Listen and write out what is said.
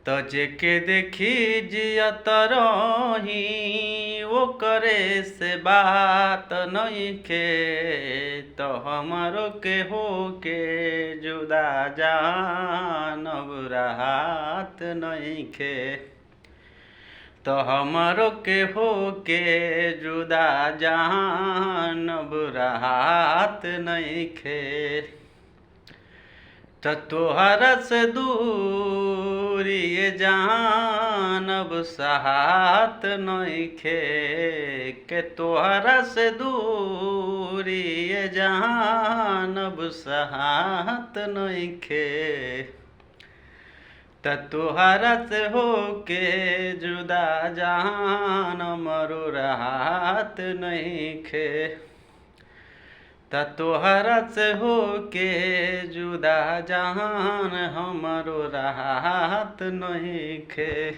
त जेके देखी जियत रही ओकरे से बात नइखे। त हमरो के होके जुदा जानब राहत नइखे। त हमरो के होके जुदा जानब राहत नइखे। त तोहरा से दूरी ये जानब साहत नइखे। के तोहरा से दूरी ये जानब साहत नइखे। त तोहरा से होके जुदा जान मरो राहत नइखे। त तोहरा से होके जुदा जान हमरो राहत नइखे।